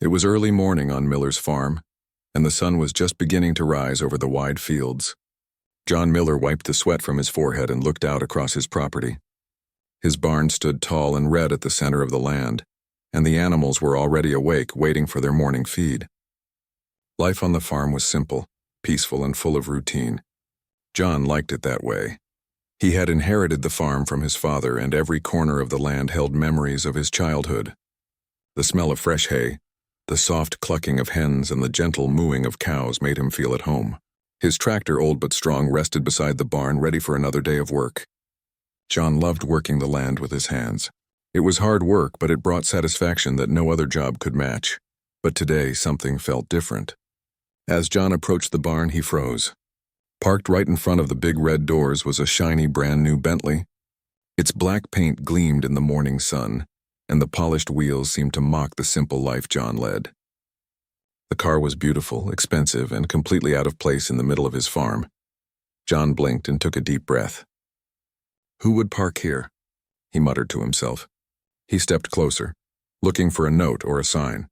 It was early morning on Miller's farm, and the sun was just beginning to rise over the wide fields. John Miller wiped the sweat from his forehead and looked out across his property. His barn stood tall and red at the center of the land, and the animals were already awake, waiting for their morning feed. Life on the farm was simple, peaceful, and full of routine. John liked it that way. He had inherited the farm from his father, and every corner of the land held memories of his childhood. The smell of fresh hay, the soft clucking of hens, and the gentle mooing of cows made him feel at home. His tractor, old but strong, rested beside the barn, ready for another day of work. John loved working the land with his hands. It was hard work, but it brought satisfaction that no other job could match. But today, something felt different. As John approached the barn, he froze. Parked right in front of the big red doors was a shiny, brand-new Bentley. Its black paint gleamed in the morning sun, and the polished wheels seemed to mock the simple life John led. The car was beautiful, expensive, and completely out of place in the middle of his farm. John blinked and took a deep breath. "Who would park here?" he muttered to himself. He stepped closer, looking for a note or a sign.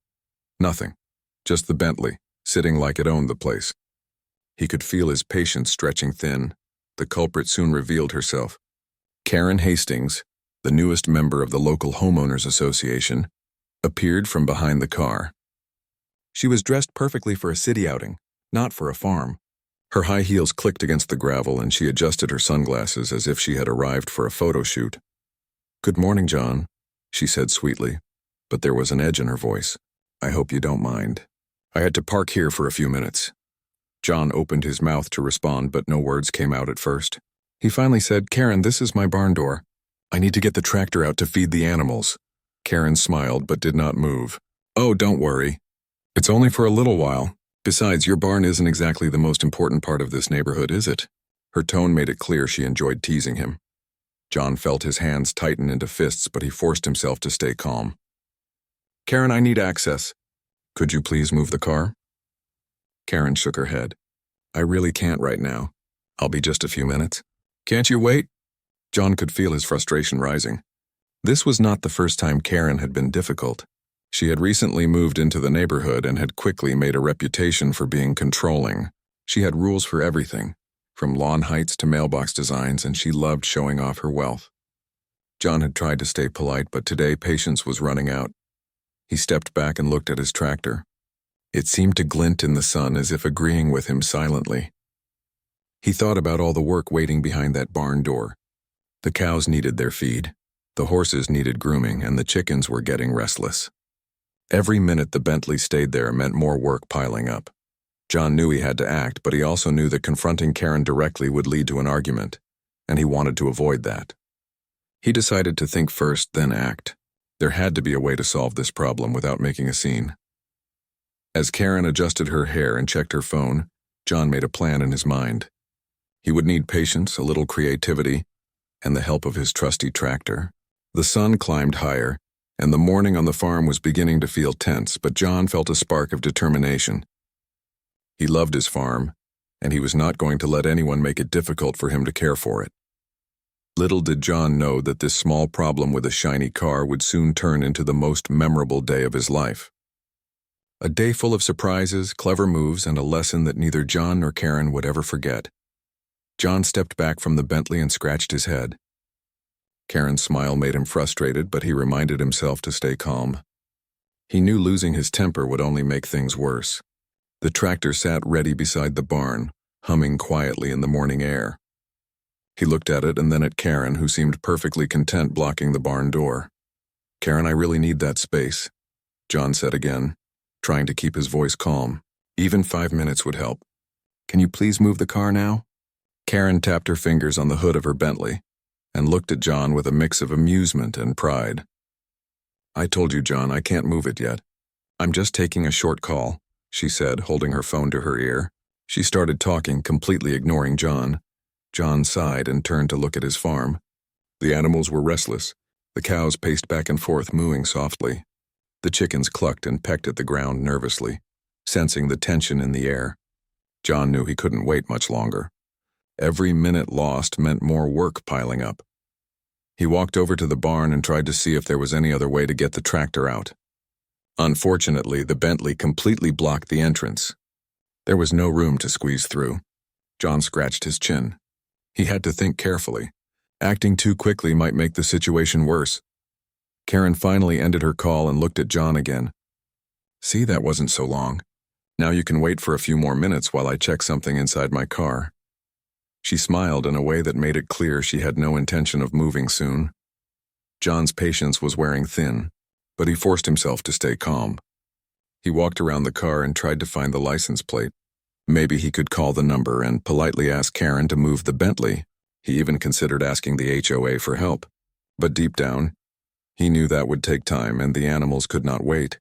Nothing, just the Bentley, sitting like it owned the place. He could feel his patience stretching thin. The culprit soon revealed herself. Karen Hastings, the newest member of the local homeowners association, appeared from behind the car. She was dressed perfectly for a city outing, not for a farm. Her high heels clicked against the gravel, and she adjusted her sunglasses as if she had arrived for a photo shoot. "Good morning, John," she said sweetly, but there was an edge in her voice. "I hope you don't mind. I had to park here for a few minutes." John opened his mouth to respond, but no words came out at first. He finally said, "Karen, this is my barn door. I need to get the tractor out to feed the animals." Karen smiled but did not move. "Oh, don't worry. It's only for a little while. Besides, your barn isn't exactly the most important part of this neighborhood, is it?" Her tone made it clear she enjoyed teasing him. John felt his hands tighten into fists, but he forced himself to stay calm. "Karen, I need access. Could you please move the car?" Karen shook her head. "I really can't right now. I'll be just a few minutes." "Can't you wait?" John could feel his frustration rising. This was not the first time Karen had been difficult. She had recently moved into the neighborhood and had quickly made a reputation for being controlling. She had rules for everything, from lawn heights to mailbox designs, and she loved showing off her wealth. John had tried to stay polite, but today patience was running out. He stepped back and looked at his tractor. It seemed to glint in the sun as if agreeing with him silently. He thought about all the work waiting behind that barn door. The cows needed their feed, the horses needed grooming, and the chickens were getting restless. Every minute the Bentley stayed there meant more work piling up. John knew he had to act, but he also knew that confronting Karen directly would lead to an argument, and he wanted to avoid that. He decided to think first, then act. There had to be a way to solve this problem without making a scene. As Karen adjusted her hair and checked her phone, John made a plan in his mind. He would need patience, a little creativity, and the help of his trusty tractor. The sun climbed higher, and the morning on the farm was beginning to feel tense, but John felt a spark of determination. He loved his farm, and he was not going to let anyone make it difficult for him to care for it. Little did John know that this small problem with a shiny car would soon turn into the most memorable day of his life. A day full of surprises, clever moves, and a lesson that neither John nor Karen would ever forget. John stepped back from the Bentley and scratched his head. Karen's smile made him frustrated, but he reminded himself to stay calm. He knew losing his temper would only make things worse. The tractor sat ready beside the barn, humming quietly in the morning air. He looked at it and then at Karen, who seemed perfectly content blocking the barn door. "Karen, I really need that space," John said again, trying to keep his voice calm. "Even 5 minutes would help. Can you please move the car now?" Karen tapped her fingers on the hood of her Bentley and looked at John with a mix of amusement and pride. "I told you, John, I can't move it yet. I'm just taking a short call," she said, holding her phone to her ear. She started talking, completely ignoring John. John sighed and turned to look at his farm. The animals were restless. The cows paced back and forth, mooing softly. The chickens clucked and pecked at the ground nervously, sensing the tension in the air. John knew he couldn't wait much longer. Every minute lost meant more work piling up. He walked over to the barn and tried to see if there was any other way to get the tractor out. Unfortunately, the Bentley completely blocked the entrance. There was no room to squeeze through. John scratched his chin. He had to think carefully. Acting too quickly might make the situation worse. Karen finally ended her call and looked at John again. "See, that wasn't so long. Now you can wait for a few more minutes while I check something inside my car." She smiled in a way that made it clear she had no intention of moving soon. John's patience was wearing thin, but he forced himself to stay calm. He walked around the car and tried to find the license plate. Maybe he could call the number and politely ask Karen to move the Bentley. He even considered asking the HOA for help. But deep down, he knew that would take time and the animals could not wait.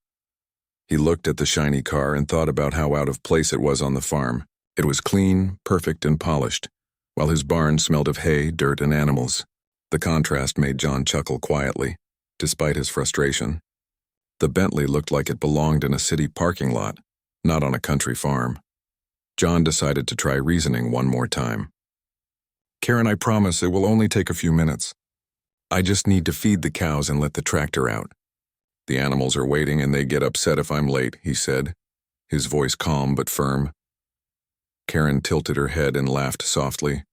He looked at the shiny car and thought about how out of place it was on the farm. It was clean, perfect, and polished, while his barn smelled of hay, dirt, and animals. The contrast made John chuckle quietly, despite his frustration. The Bentley looked like it belonged in a city parking lot, not on a country farm. John decided to try reasoning one more time. "Karen, I promise it will only take a few minutes. I just need to feed the cows and let the tractor out. The animals are waiting and they get upset if I'm late," he said, his voice calm but firm. Karen tilted her head and laughed softly.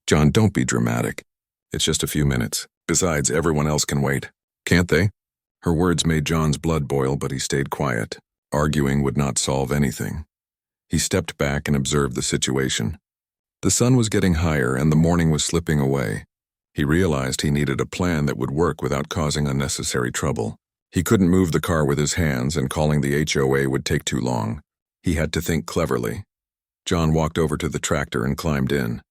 "John, don't be dramatic. It's just a few minutes. Besides, everyone else can wait. Can't they?" Her words made John's blood boil, but he stayed quiet. Arguing would not solve anything. He stepped back and observed the situation. The sun was getting higher and the morning was slipping away. He realized he needed a plan that would work without causing unnecessary trouble. He couldn't move the car with his hands, and calling the HOA would take too long. He had to think cleverly. John walked over to the tractor and climbed in.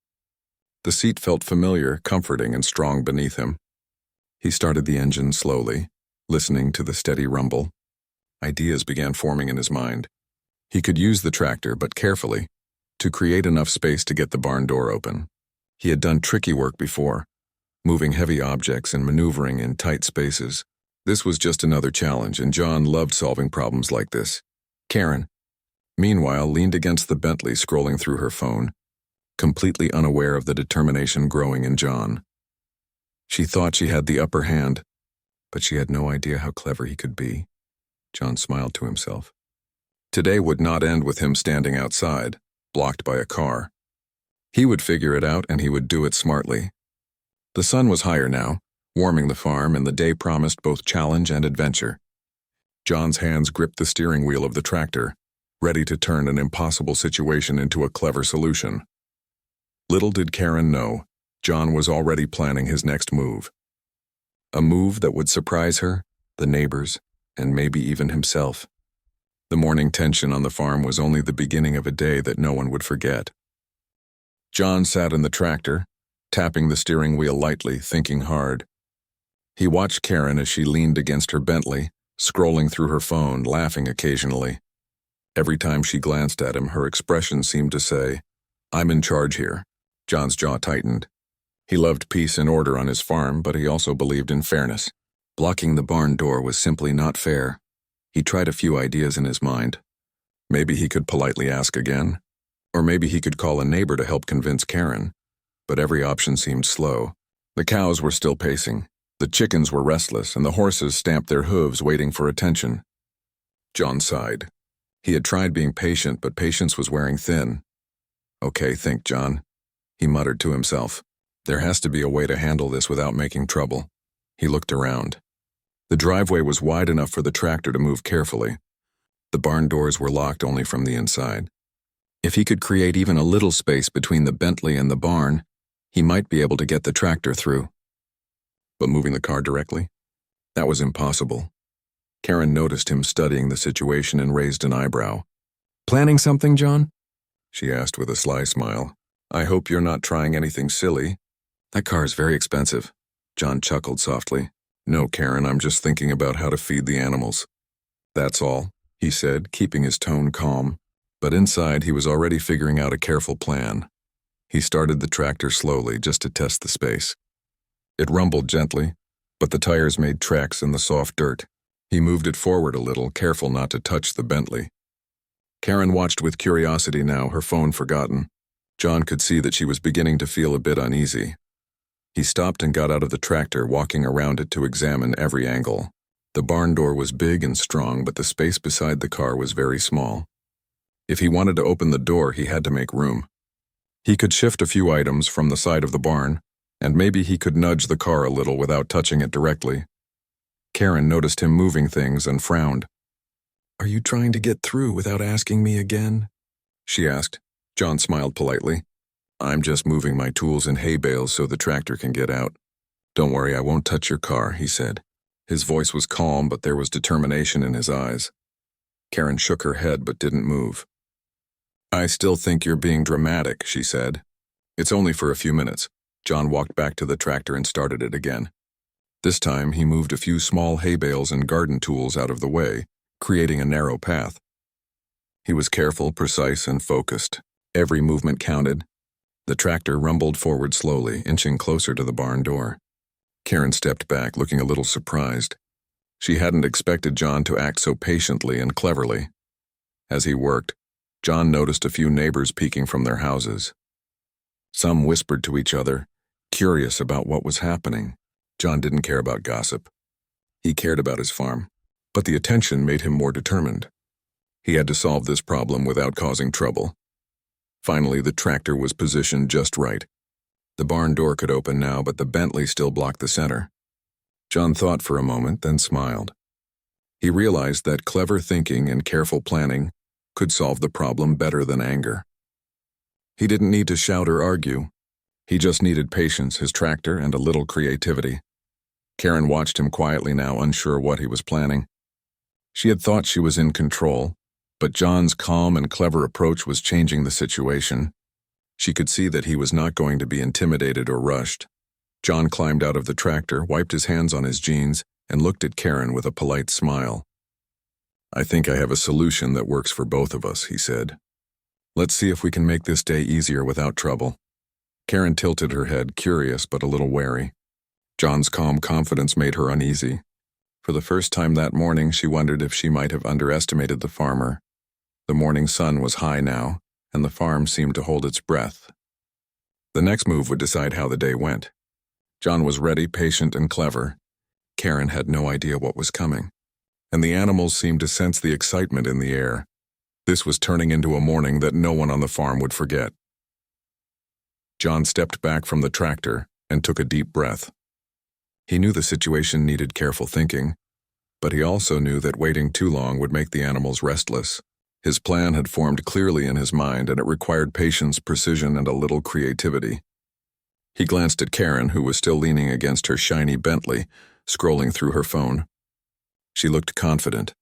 The seat felt familiar, comforting, and strong beneath him. He started the engine slowly, listening to the steady rumble. Ideas began forming in his mind. He could use the tractor, but carefully, to create enough space to get the barn door open. He had done tricky work before, moving heavy objects and maneuvering in tight spaces. This was just another challenge, and John loved solving problems like this. Karen, meanwhile, leaned against the Bentley, scrolling through her phone, completely unaware of the determination growing in John. She thought she had the upper hand, but she had no idea how clever he could be. John smiled to himself. Today would not end with him standing outside, blocked by a car. He would figure it out, and he would do it smartly. The sun was higher now, warming the farm, and the day promised both challenge and adventure. John's hands gripped the steering wheel of the tractor, ready to turn an impossible situation into a clever solution. Little did Karen know, John was already planning his next move. A move that would surprise her, the neighbors, and maybe even himself. The morning tension on the farm was only the beginning of a day that no one would forget. John sat in the tractor, tapping the steering wheel lightly, thinking hard. He watched Karen as she leaned against her Bentley, scrolling through her phone, laughing occasionally. Every time she glanced at him, her expression seemed to say, "I'm in charge here." John's jaw tightened. He loved peace and order on his farm, but he also believed in fairness. Blocking the barn door was simply not fair. He tried a few ideas in his mind. Maybe he could politely ask again, or maybe he could call a neighbor to help convince Karen. But every option seemed slow. The cows were still pacing, the chickens were restless, and the horses stamped their hooves waiting for attention. John sighed. He had tried being patient, but patience was wearing thin. "Okay, think, John," he muttered to himself. "There has to be a way to handle this without making trouble." He looked around. The driveway was wide enough for the tractor to move carefully. The barn doors were locked only from the inside. If he could create even a little space between the Bentley and the barn, he might be able to get the tractor through. But moving the car directly? That was impossible. Karen noticed him studying the situation and raised an eyebrow. "Planning something, John?" she asked with a sly smile. "I hope you're not trying anything silly." "That car is very expensive." John chuckled softly. "No, Karen, I'm just thinking about how to feed the animals." "That's all," he said, keeping his tone calm. But inside, he was already figuring out a careful plan. He started the tractor slowly, just to test the space. It rumbled gently, but the tires made tracks in the soft dirt. He moved it forward a little, careful not to touch the Bentley. Karen watched with curiosity now, her phone forgotten. John could see that she was beginning to feel a bit uneasy. He stopped and got out of the tractor, walking around it to examine every angle. The barn door was big and strong, but the space beside the car was very small. If he wanted to open the door, he had to make room. He could shift a few items from the side of the barn, and maybe he could nudge the car a little without touching it directly. Karen noticed him moving things and frowned. "Are you trying to get through without asking me again?" she asked. John smiled politely. "I'm just moving my tools and hay bales so the tractor can get out. Don't worry, I won't touch your car," he said. His voice was calm, but there was determination in his eyes. Karen shook her head but didn't move. "I still think you're being dramatic," she said. "It's only for a few minutes." John walked back to the tractor and started it again. This time, he moved a few small hay bales and garden tools out of the way, creating a narrow path. He was careful, precise, and focused. Every movement counted. The tractor rumbled forward slowly, inching closer to the barn door. Karen stepped back, looking a little surprised. She hadn't expected John to act so patiently and cleverly. As he worked, John noticed a few neighbors peeking from their houses. Some whispered to each other, curious about what was happening. John didn't care about gossip. He cared about his farm, but the attention made him more determined. He had to solve this problem without causing trouble. Finally, the tractor was positioned just right. The barn door could open now, but the Bentley still blocked the center. John thought for a moment, then smiled. He realized that clever thinking and careful planning could solve the problem better than anger. He didn't need to shout or argue. He just needed patience, his tractor, and a little creativity. Karen watched him quietly now, unsure what he was planning. She had thought she was in control, but John's calm and clever approach was changing the situation. She could see that he was not going to be intimidated or rushed. John climbed out of the tractor, wiped his hands on his jeans, and looked at Karen with a polite smile. "I think I have a solution that works for both of us," he said. "Let's see if we can make this day easier without trouble." Karen tilted her head, curious but a little wary. John's calm confidence made her uneasy. For the first time that morning, she wondered if she might have underestimated the farmer. The morning sun was high now, and the farm seemed to hold its breath. The next move would decide how the day went. John was ready, patient, and clever. Karen had no idea what was coming, and the animals seemed to sense the excitement in the air. This was turning into a morning that no one on the farm would forget. John stepped back from the tractor and took a deep breath. He knew the situation needed careful thinking, but he also knew that waiting too long would make the animals restless. His plan had formed clearly in his mind, and it required patience, precision, and a little creativity. He glanced at Karen, who was still leaning against her shiny Bentley, scrolling through her phone. She looked confident,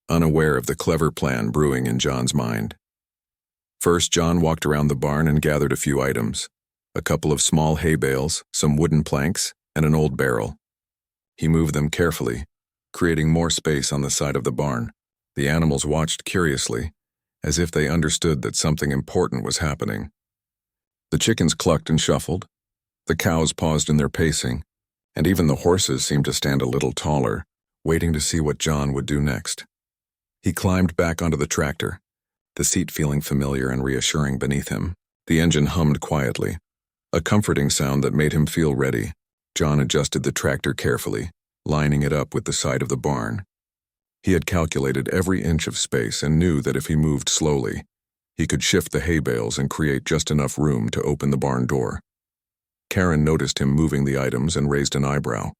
unaware of the clever plan brewing in John's mind. First, John walked around the barn and gathered a few items: a couple of small hay bales, some wooden planks, and an old barrel. He moved them carefully, creating more space on the side of the barn. The animals watched curiously, as if they understood that something important was happening. The chickens clucked and shuffled, the cows paused in their pacing, and even the horses seemed to stand a little taller, waiting to see what John would do next. He climbed back onto the tractor, the seat feeling familiar and reassuring beneath him. The engine hummed quietly, a comforting sound that made him feel ready. John adjusted the tractor carefully, lining it up with the side of the barn. He had calculated every inch of space and knew that if he moved slowly, he could shift the hay bales and create just enough room to open the barn door. Karen noticed him moving the items and raised an eyebrow.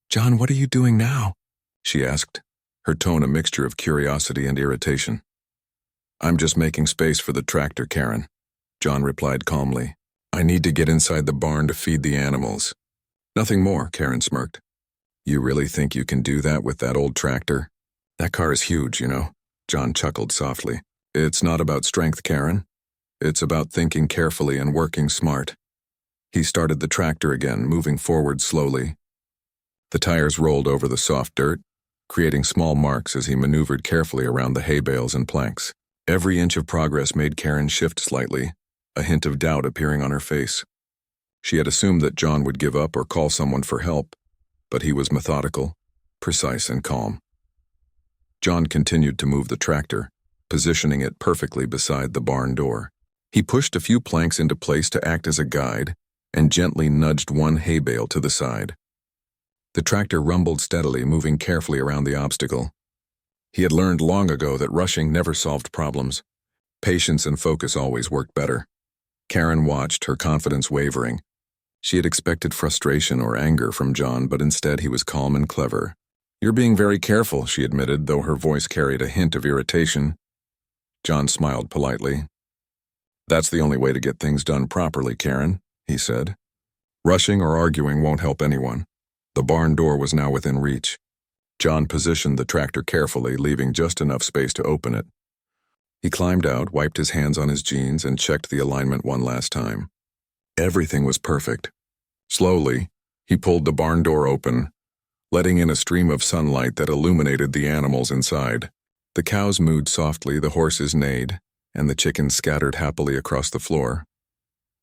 "John, what are you doing now?" she asked, her tone a mixture of curiosity and irritation. "I'm just making space for the tractor, Karen," John replied calmly. "I need to get inside the barn to feed the animals." "Nothing more," Karen smirked. "You really think you can do that with that old tractor? That car is huge, you know." John chuckled softly. "It's not about strength, Karen. It's about thinking carefully and working smart." He started the tractor again, moving forward slowly. The tires rolled over the soft dirt, creating small marks as he maneuvered carefully around the hay bales and planks. Every inch of progress made Karen shift slightly, a hint of doubt appearing on her face. She had assumed that John would give up or call someone for help, but he was methodical, precise, and calm. John continued to move the tractor, positioning it perfectly beside the barn door. He pushed a few planks into place to act as a guide and gently nudged one hay bale to the side. The tractor rumbled steadily, moving carefully around the obstacle. He had learned long ago that rushing never solved problems. Patience and focus always worked better. Karen watched, her confidence wavering. She had expected frustration or anger from John, but instead he was calm and clever. "You're being very careful," she admitted, though her voice carried a hint of irritation. John smiled politely. "That's the only way to get things done properly, Karen," he said. "Rushing or arguing won't help anyone." The barn door was now within reach. John positioned the tractor carefully, leaving just enough space to open it. He climbed out, wiped his hands on his jeans, and checked the alignment one last time. Everything was perfect. Slowly, he pulled the barn door open, letting in a stream of sunlight that illuminated the animals inside. The cows mooed softly, the horses neighed, and the chickens scattered happily across the floor.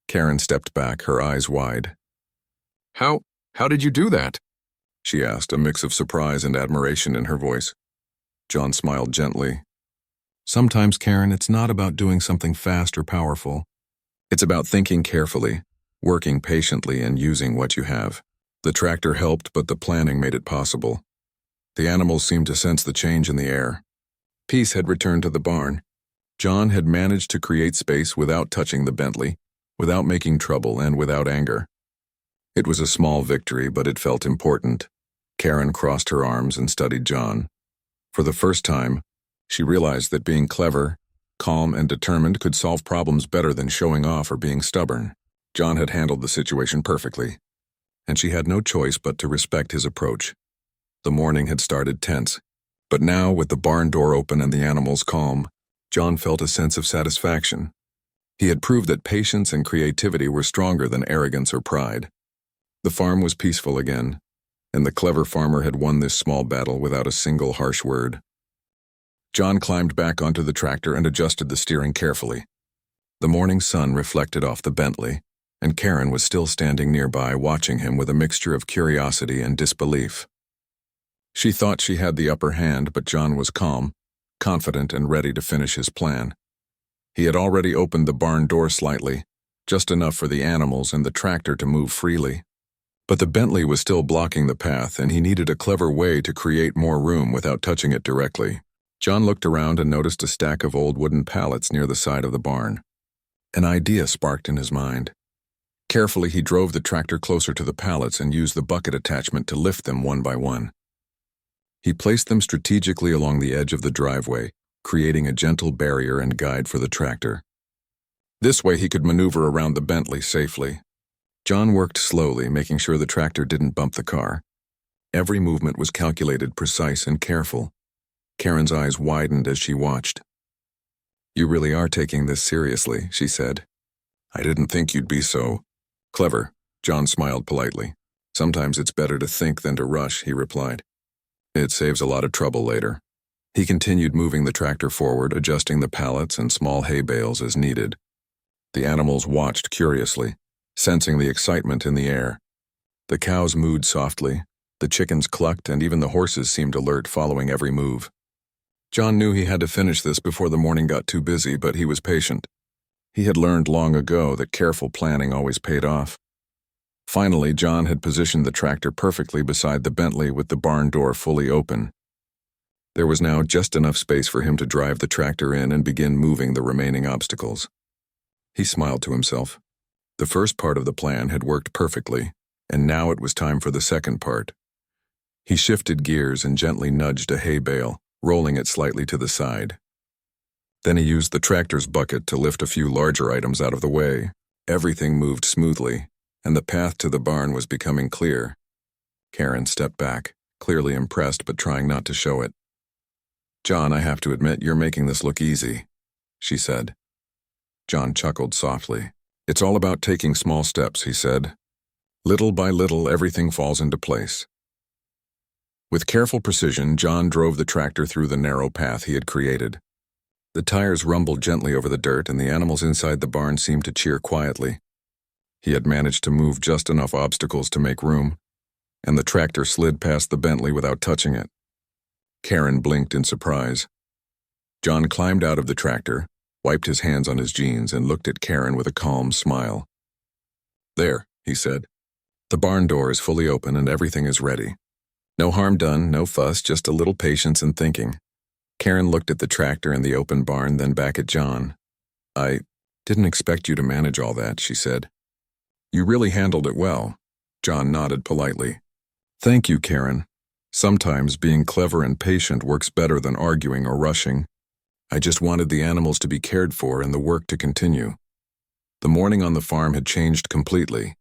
Karen stepped back, her eyes wide. How did you do that?" she asked, a mix of surprise and admiration in her voice. John smiled gently. "Sometimes, Karen, it's not about doing something fast or powerful. It's about thinking carefully, working patiently, and using what you have." The tractor helped, but the planning made it possible. The animals seemed to sense the change in the air. Peace had returned to the barn. John had managed to create space without touching the Bentley, without making trouble, and without anger. It was a small victory, but it felt important. Karen crossed her arms and studied John. For the first time, she realized that being clever, calm, and determined could solve problems better than showing off or being stubborn. John had handled the situation perfectly, and she had no choice but to respect his approach. The morning had started tense, but now, with the barn door open and the animals calm, John felt a sense of satisfaction. He had proved that patience and creativity were stronger than arrogance or pride. The farm was peaceful again, and the clever farmer had won this small battle without a single harsh word. John climbed back onto the tractor and adjusted the steering carefully. The morning sun reflected off the Bentley, and Karen was still standing nearby, watching him with a mixture of curiosity and disbelief. She thought she had the upper hand, but John was calm, confident, and ready to finish his plan. He had already opened the barn door slightly, just enough for the animals and the tractor to move freely. But the Bentley was still blocking the path, and he needed a clever way to create more room without touching it directly. John looked around and noticed a stack of old wooden pallets near the side of the barn. An idea sparked in his mind. Carefully, he drove the tractor closer to the pallets and used the bucket attachment to lift them one by one. He placed them strategically along the edge of the driveway, creating a gentle barrier and guide for the tractor. This way he could maneuver around the Bentley safely. John worked slowly, making sure the tractor didn't bump the car. Every movement was calculated, precise, and careful. Karen's eyes widened as she watched. "You really are taking this seriously," she said. "I didn't think you'd be so clever." John smiled politely. "Sometimes it's better to think than to rush," he replied. "It saves a lot of trouble later." He continued moving the tractor forward, adjusting the pallets and small hay bales as needed. The animals watched curiously, sensing the excitement in the air. The cows mooed softly, the chickens clucked, and even the horses seemed alert, following every move. John knew he had to finish this before the morning got too busy, but he was patient. He had learned long ago that careful planning always paid off. Finally, John had positioned the tractor perfectly beside the Bentley with the barn door fully open. There was now just enough space for him to drive the tractor in and begin moving the remaining obstacles. He smiled to himself. The first part of the plan had worked perfectly, and now it was time for the second part. He shifted gears and gently nudged a hay bale, rolling it slightly to the side. Then he used the tractor's bucket to lift a few larger items out of the way. Everything moved smoothly, and the path to the barn was becoming clear. Karen stepped back, clearly impressed but trying not to show it. "John, I have to admit, you're making this look easy," she said. John chuckled softly. "It's all about taking small steps," he said. "Little by little, everything falls into place." With careful precision, John drove the tractor through the narrow path he had created. The tires rumbled gently over the dirt, and the animals inside the barn seemed to cheer quietly. He had managed to move just enough obstacles to make room, and the tractor slid past the Bentley without touching it. Karen blinked in surprise. John climbed out of the tractor, wiped his hands on his jeans, and looked at Karen with a calm smile. "There," he said. The barn door is fully open and everything is ready. No harm done, no fuss, just a little patience and thinking. Karen looked at the tractor and the open barn, then back at John. I didn't expect you to manage all that, she said. You really handled it well. John nodded politely. Thank you, Karen. Sometimes being clever and patient works better than arguing or rushing. I just wanted the animals to be cared for and the work to continue. The morning on the farm had changed completely.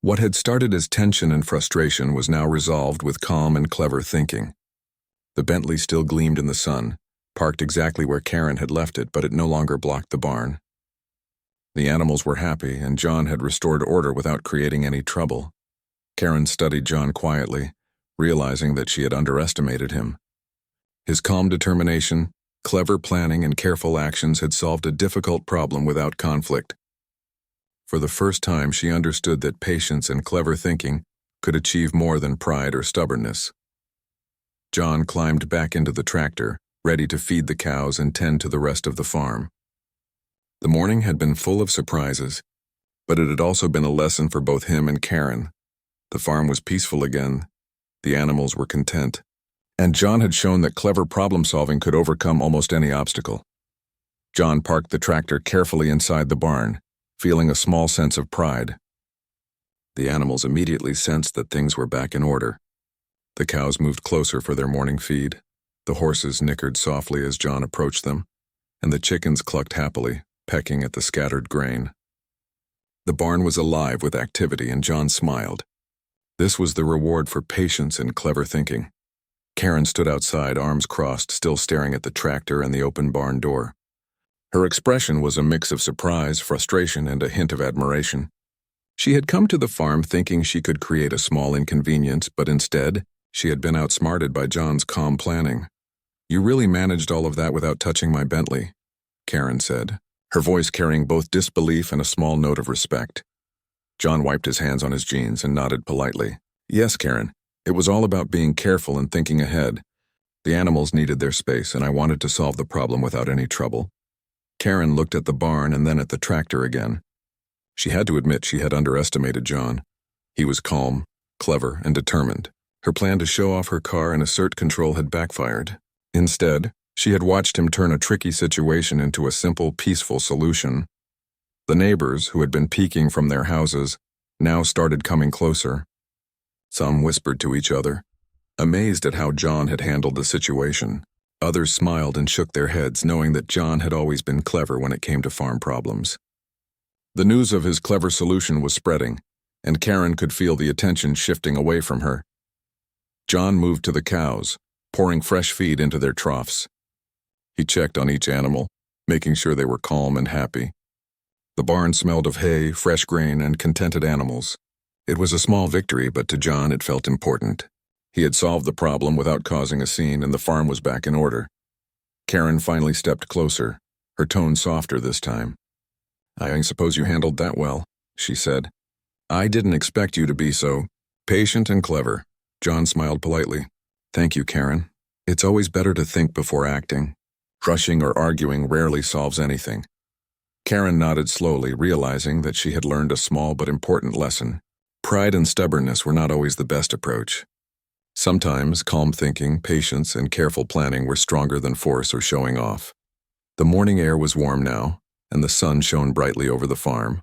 What had started as tension and frustration was now resolved with calm and clever thinking. The Bentley still gleamed in the sun, parked exactly where Karen had left it, but it no longer blocked the barn. The animals were happy, and John had restored order without creating any trouble. Karen studied John quietly, realizing that she had underestimated him. His calm determination, clever planning, and careful actions had solved a difficult problem without conflict. For the first time, she understood that patience and clever thinking could achieve more than pride or stubbornness. John climbed back into the tractor, ready to feed the cows and tend to the rest of the farm. The morning had been full of surprises, but it had also been a lesson for both him and Karen. The farm was peaceful again, the animals were content, and John had shown that clever problem-solving could overcome almost any obstacle. John parked the tractor carefully inside the barn, feeling a small sense of pride. The animals immediately sensed that things were back in order. The cows moved closer for their morning feed, the horses nickered softly as John approached them, and the chickens clucked happily, pecking at the scattered grain. The barn was alive with activity, and John smiled. This was the reward for patience and clever thinking. Karen stood outside, arms crossed, still staring at the tractor and the open barn door. Her expression was a mix of surprise, frustration, and a hint of admiration. She had come to the farm thinking she could create a small inconvenience, but instead, she had been outsmarted by John's calm planning. You really managed all of that without touching my Bentley, Karen said, her voice carrying both disbelief and a small note of respect. John wiped his hands on his jeans and nodded politely. Yes, Karen, it was all about being careful and thinking ahead. The animals needed their space, and I wanted to solve the problem without any trouble. Karen looked at the barn and then at the tractor again. She had to admit she had underestimated John. He was calm, clever, and determined. Her plan to show off her car and assert control had backfired. Instead, she had watched him turn a tricky situation into a simple, peaceful solution. The neighbors, who had been peeking from their houses, now started coming closer. Some whispered to each other, amazed at how John had handled the situation. Others smiled and shook their heads, knowing that John had always been clever when it came to farm problems. The news of his clever solution was spreading, and Karen could feel the attention shifting away from her. John moved to the cows, pouring fresh feed into their troughs. He checked on each animal, making sure they were calm and happy. The barn smelled of hay, fresh grain, and contented animals. It was a small victory, but to John it felt important. He had solved the problem without causing a scene, and the farm was back in order. Karen finally stepped closer, her tone softer this time. I suppose you handled that well, she said. I didn't expect you to be so patient and clever. John smiled politely. Thank you, Karen. It's always better to think before acting. Rushing or arguing rarely solves anything. Karen nodded slowly, realizing that she had learned a small but important lesson. Pride and stubbornness were not always the best approach. Sometimes calm thinking, patience, and careful planning were stronger than force or showing off. The morning air was warm now, and the sun shone brightly over the farm.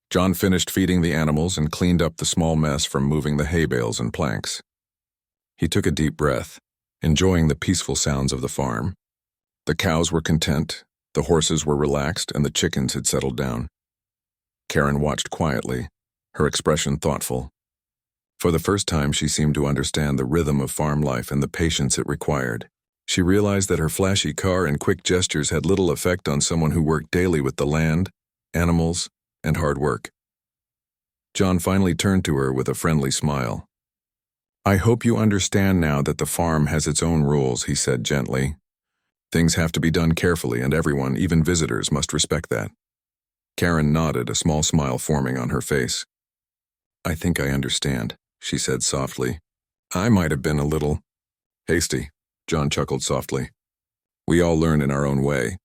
John finished feeding the animals and cleaned up the small mess from moving the hay bales and planks. He took a deep breath, enjoying the peaceful sounds of the farm. The cows were content, the horses were relaxed, and the chickens had settled down. Karen watched quietly, her expression thoughtful. For the first time, she seemed to understand the rhythm of farm life and the patience it required. She realized that her flashy car and quick gestures had little effect on someone who worked daily with the land, animals, and hard work. John finally turned to her with a friendly smile. I hope you understand now that the farm has its own rules, he said gently. Things have to be done carefully, and everyone, even visitors, must respect that. Karen nodded, a small smile forming on her face. I think I understand, she said softly. I might have been a little hasty, John chuckled softly. We all learn in our own way.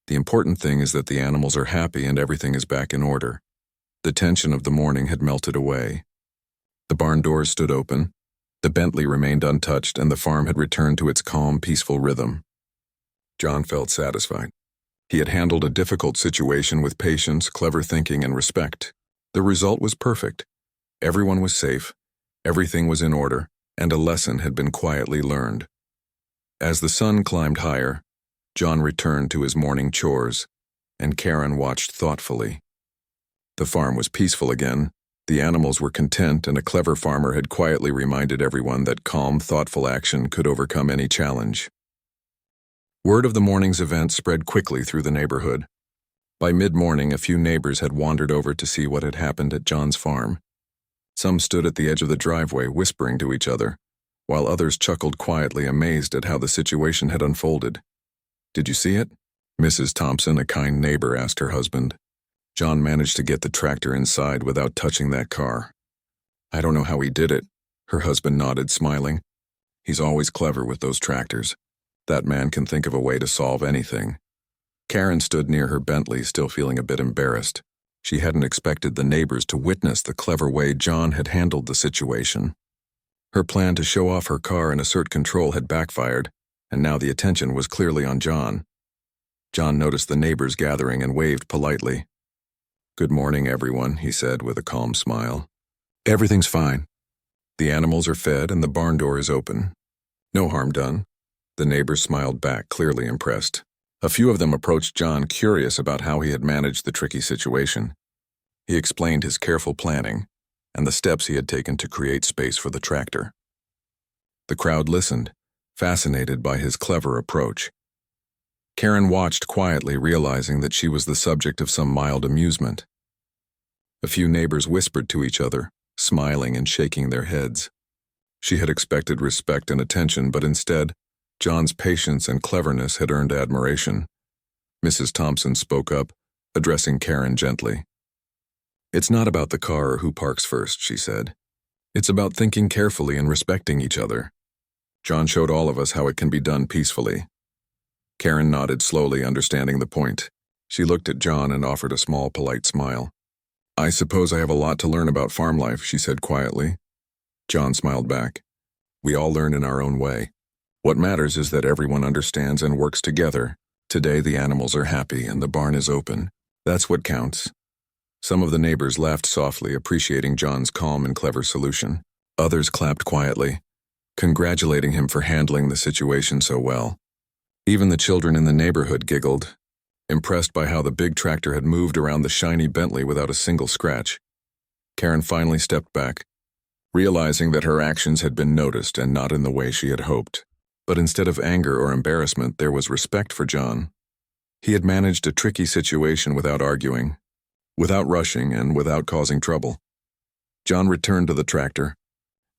The important thing is that the animals are happy and everything is back in order. The tension of the morning had melted away, The barn doors stood open, the Bentley remained untouched, and the farm had returned to its calm, peaceful rhythm. John felt satisfied. He had handled a difficult situation with patience, clever thinking, and respect. The result was perfect. Everyone was safe, everything was in order, and a lesson had been quietly learned. As the sun climbed higher, John returned to his morning chores, and Karen watched thoughtfully. The farm was peaceful again, the animals were content, and a clever farmer had quietly reminded everyone that calm, thoughtful action could overcome any challenge. Word of the morning's event spread quickly through the neighborhood. By mid-morning, a few neighbors had wandered over to see what had happened at John's farm. Some stood at the edge of the driveway, whispering to each other, while others chuckled quietly, amazed at how the situation had unfolded. "Did you see it?" Mrs. Thompson, a kind neighbor, asked her husband. "John managed to get the tractor inside without touching that car." "I don't know how he did it," her husband nodded, smiling. "He's always clever with those tractors. That man can think of a way to solve anything." Karen stood near her Bentley, still feeling a bit embarrassed. She hadn't expected the neighbors to witness the clever way John had handled the situation. Her plan to show off her car and assert control had backfired, and now the attention was clearly on John. John noticed the neighbors gathering and waved politely. "Good morning, everyone," he said with a calm smile. "Everything's fine. The animals are fed and the barn door is open. No harm done." The neighbors smiled back, clearly impressed. A few of them approached John, curious about how he had managed the tricky situation. He explained his careful planning and the steps he had taken to create space for the tractor. The crowd listened, fascinated by his clever approach. Karen watched quietly, realizing that she was the subject of some mild amusement. A few neighbors whispered to each other, smiling and shaking their heads. She had expected respect and attention, but instead, John's patience and cleverness had earned admiration. Mrs. Thompson spoke up, addressing Karen gently. "It's not about the car or who parks first," she said. "It's about thinking carefully and respecting each other. John showed all of us how it can be done peacefully." Karen nodded slowly, understanding the point. She looked at John and offered a small, polite smile. "I suppose I have a lot to learn about farm life," she said quietly. John smiled back. "We all learn in our own way. What matters is that everyone understands and works together. Today the animals are happy and the barn is open. That's what counts." Some of the neighbors laughed softly, appreciating John's calm and clever solution. Others clapped quietly, congratulating him for handling the situation so well. Even the children in the neighborhood giggled, impressed by how the big tractor had moved around the shiny Bentley without a single scratch. Karen finally stepped back, realizing that her actions had been noticed and not in the way she had hoped. But instead of anger or embarrassment, there was respect for John. He had managed a tricky situation without arguing, without rushing, and without causing trouble. John returned to the tractor,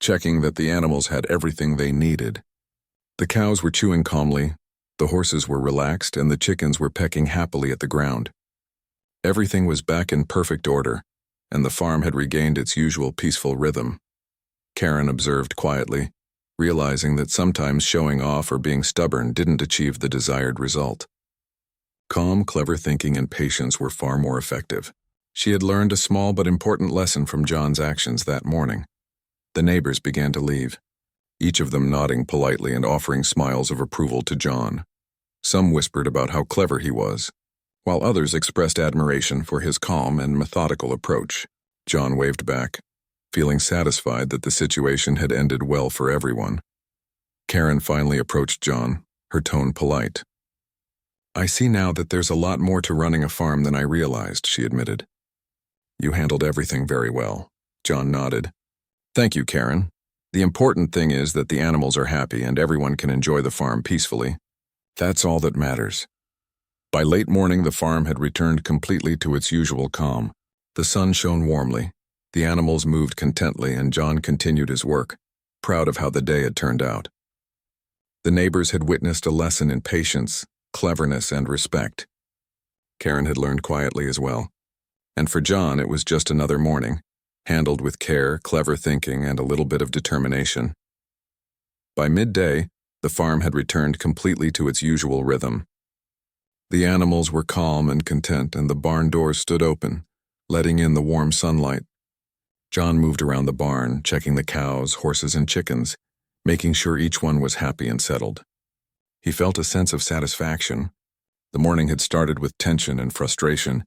checking that the animals had everything they needed. The cows were chewing calmly, the horses were relaxed, and the chickens were pecking happily at the ground. Everything was back in perfect order, and the farm had regained its usual peaceful rhythm. Karen observed quietly, realizing that sometimes showing off or being stubborn didn't achieve the desired result. Calm, clever thinking and patience were far more effective. She had learned a small but important lesson from John's actions that morning. The neighbors began to leave, each of them nodding politely and offering smiles of approval to John. Some whispered about how clever he was, while others expressed admiration for his calm and methodical approach. John waved back, feeling satisfied that the situation had ended well for everyone. Karen finally approached John, her tone polite. "I see now that there's a lot more to running a farm than I realized," she admitted. "You handled everything very well." John nodded. "Thank you, Karen. The important thing is that the animals are happy and everyone can enjoy the farm peacefully. That's all that matters." By late morning, the farm had returned completely to its usual calm. The sun shone warmly. The animals moved contently, and John continued his work, proud of how the day had turned out. The neighbors had witnessed a lesson in patience, cleverness, and respect. Karen had learned quietly as well. And for John, it was just another morning, handled with care, clever thinking, and a little bit of determination. By midday, the farm had returned completely to its usual rhythm. The animals were calm and content, and the barn doors stood open, letting in the warm sunlight. John moved around the barn, checking the cows, horses, and chickens, making sure each one was happy and settled. He felt a sense of satisfaction. The morning had started with tension and frustration,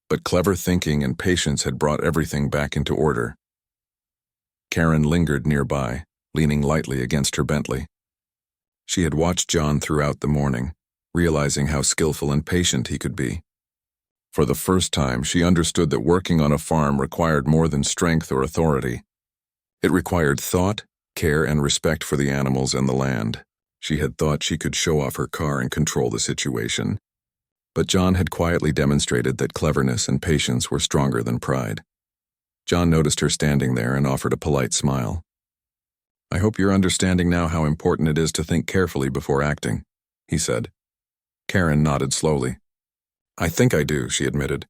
but clever thinking and patience had brought everything back into order. Karen lingered nearby, leaning lightly against her Bentley. She had watched John throughout the morning, realizing how skillful and patient he could be. For the first time, she understood that working on a farm required more than strength or authority. It required thought, care, and respect for the animals and the land. She had thought she could show off her car and control the situation. But John had quietly demonstrated that cleverness and patience were stronger than pride. John noticed her standing there and offered a polite smile. "I hope you're understanding now how important it is to think carefully before acting," he said. Karen nodded slowly. "I think I do," she admitted.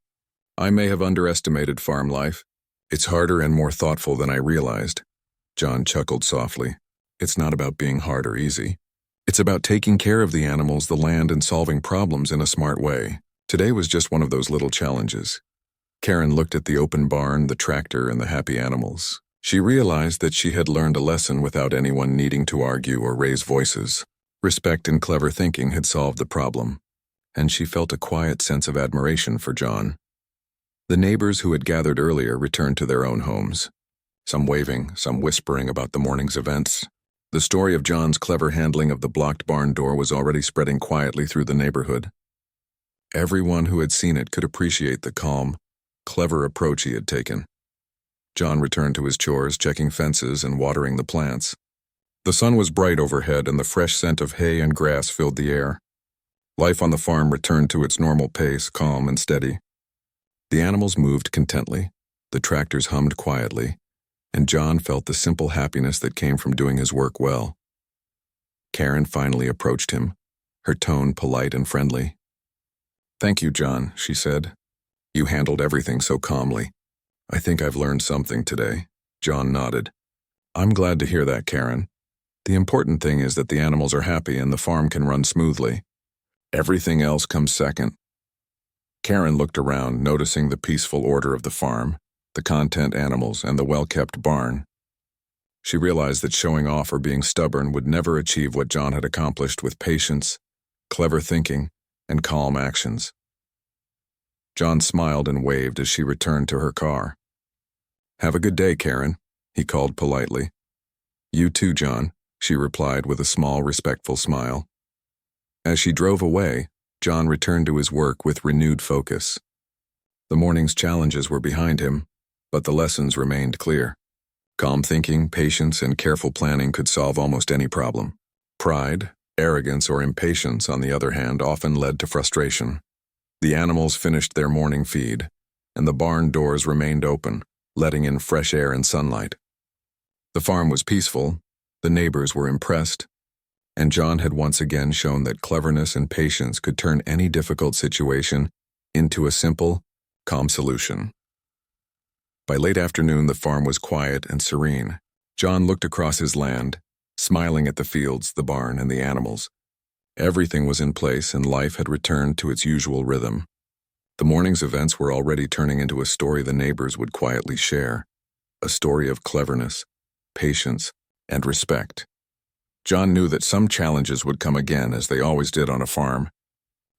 "I may have underestimated farm life. It's harder and more thoughtful than I realized." John chuckled softly. "It's not about being hard or easy. It's about taking care of the animals, the land, and solving problems in a smart way. Today was just one of those little challenges." Karen looked at the open barn, the tractor, and the happy animals. She realized that she had learned a lesson without anyone needing to argue or raise voices. Respect and clever thinking had solved the problem, and she felt a quiet sense of admiration for John. The neighbors who had gathered earlier returned to their own homes, some waving, some whispering about the morning's events. The story of John's clever handling of the blocked barn door was already spreading quietly through the neighborhood. Everyone who had seen it could appreciate the calm, clever approach he had taken. John returned to his chores, checking fences and watering the plants. The sun was bright overhead, and the fresh scent of hay and grass filled the air. Life on the farm returned to its normal pace, calm and steady. The animals moved contently, the tractors hummed quietly, and John felt the simple happiness that came from doing his work well. Karen finally approached him, her tone polite and friendly. "Thank you, John," she said. "You handled everything so calmly. I think I've learned something today." John nodded. "I'm glad to hear that, Karen. The important thing is that the animals are happy and the farm can run smoothly. Everything else comes second." Karen looked around, noticing the peaceful order of the farm, the content animals, and the well-kept barn. She realized that showing off or being stubborn would never achieve what John had accomplished with patience, clever thinking, and calm actions. John smiled and waved as she returned to her car. "Have a good day, Karen," he called politely. "You too, John," she replied with a small, respectful smile. As she drove away, John returned to his work with renewed focus. The morning's challenges were behind him, but the lessons remained clear. Calm thinking, patience, and careful planning could solve almost any problem. Pride, arrogance, or impatience, on the other hand, often led to frustration. The animals finished their morning feed, and the barn doors remained open, letting in fresh air and sunlight. The farm was peaceful, the neighbors were impressed, and John had once again shown that cleverness and patience could turn any difficult situation into a simple, calm solution. By late afternoon, the farm was quiet and serene. John looked across his land, smiling at the fields, the barn, and the animals. Everything was in place, and life had returned to its usual rhythm. The morning's events were already turning into a story the neighbors would quietly share, a story of cleverness, patience, and respect. John knew that some challenges would come again, as they always did on a farm,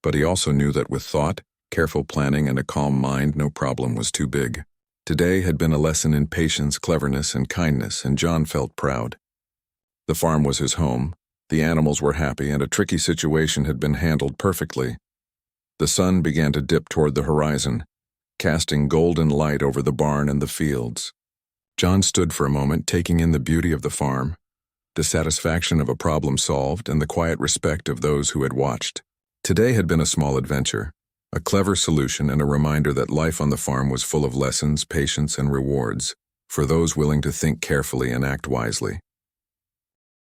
but he also knew that with thought, careful planning, and a calm mind, no problem was too big. Today had been a lesson in patience, cleverness, and kindness, and John felt proud. The farm was his home, the animals were happy, and a tricky situation had been handled perfectly. The sun began to dip toward the horizon, casting golden light over the barn and the fields. John stood for a moment, taking in the beauty of the farm, the satisfaction of a problem solved, and the quiet respect of those who had watched. Today had been a small adventure, a clever solution, and a reminder that life on the farm was full of lessons, patience, and rewards for those willing to think carefully and act wisely.